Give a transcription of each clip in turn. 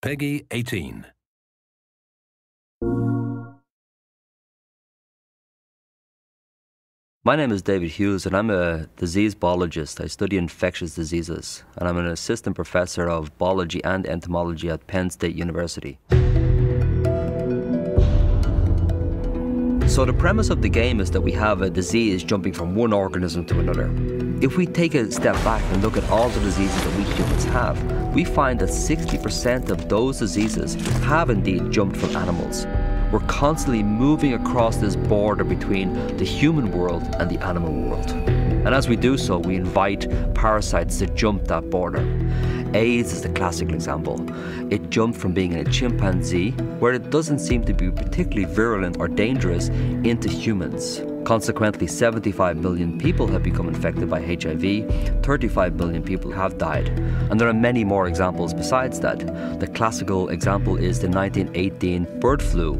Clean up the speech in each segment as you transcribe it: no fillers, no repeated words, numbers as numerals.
Peggy 18. My name is David Hughes and I'm a disease biologist. I study infectious diseases and I'm an assistant professor of biology and entomology at Penn State University. So the premise of the game is that we have a disease jumping from one organism to another. If we take a step back and look at all the diseases that we humans have, we find that 60% of those diseases have indeed jumped from animals. We're constantly moving across this border between the human world and the animal world. And as we do so, we invite parasites to jump that border. AIDS is the classical example. It jumped from being in a chimpanzee, where it doesn't seem to be particularly virulent or dangerous, into humans. Consequently, 75 million people have become infected by HIV, 35 million people have died. And there are many more examples besides that. The classical example is the 1918 bird flu.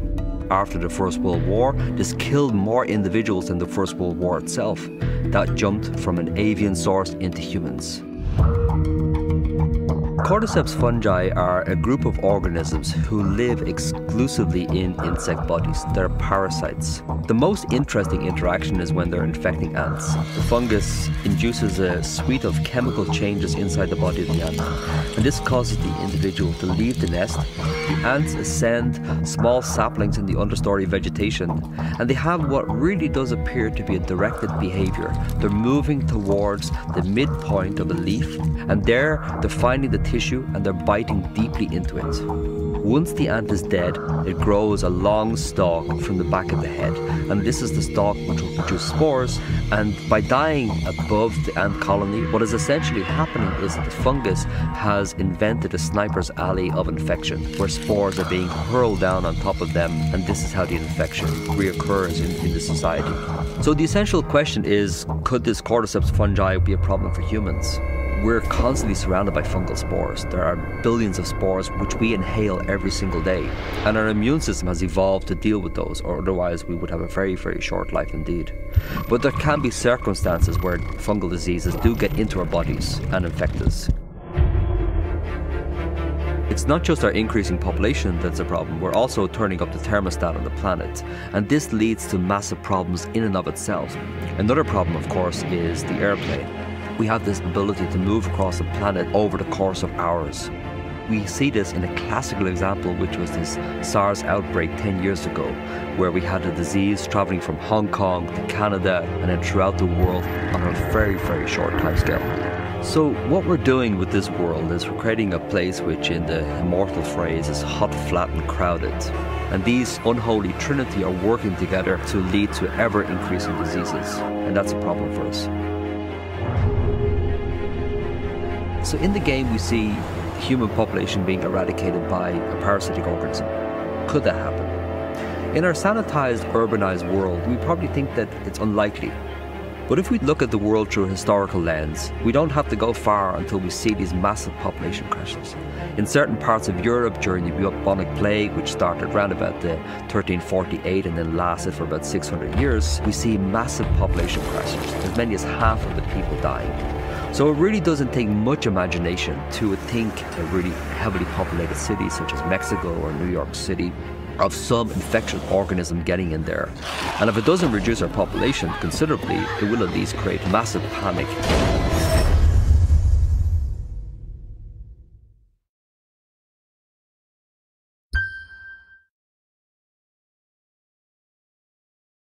After the First World War, this killed more individuals than the First World War itself. That jumped from an avian source into humans. Cordyceps fungi are a group of organisms who live exclusively in insect bodies. They're parasites. The most interesting interaction is when they're infecting ants. The fungus induces a suite of chemical changes inside the body of the ant, and this causes the individual to leave the nest. The ants ascend small saplings in the understory vegetation, and they have what really does appear to be a directed behavior. They're moving towards the midpoint of a leaf, and there they're finding the tissue and they're biting deeply into it. Once the ant is dead, it grows a long stalk from the back of the head, and this is the stalk which will produce spores. And by dying above the ant colony, what is essentially happening is that the fungus has invented a sniper's alley of infection, where spores are being hurled down on top of them, and this is how the infection reoccurs in the society. So the essential question is, could this cordyceps fungi be a problem for humans? We're constantly surrounded by fungal spores. There are billions of spores which we inhale every single day. And our immune system has evolved to deal with those, or otherwise we would have a very, very short life indeed. But there can be circumstances where fungal diseases do get into our bodies and infect us. It's not just our increasing population that's a problem, we're also turning up the thermostat on the planet, and this leads to massive problems in and of itself. Another problem, of course, is the airplane. We have this ability to move across the planet over the course of hours. We see this in a classical example, which was this SARS outbreak 10 years ago, where we had a disease traveling from Hong Kong to Canada and then throughout the world on a very, very short timescale. So what we're doing with this world is we're creating a place which, in the immortal phrase, is hot, flat and crowded. And these unholy trinity are working together to lead to ever-increasing diseases. And that's a problem for us. So in the game we see the human population being eradicated by a parasitic organism. Could that happen? In our sanitized, urbanized world, we probably think that it's unlikely. But if we look at the world through a historical lens, we don't have to go far until we see these massive population crashes. In certain parts of Europe during the bubonic plague, which started around about 1348 and then lasted for about 600 years, we see massive population crashes, as many as half of the people dying. So it really doesn't take much imagination to think a really heavily populated city such as Mexico or New York City of some infectious organism getting in there. And if it doesn't reduce our population considerably, it will at least create massive panic.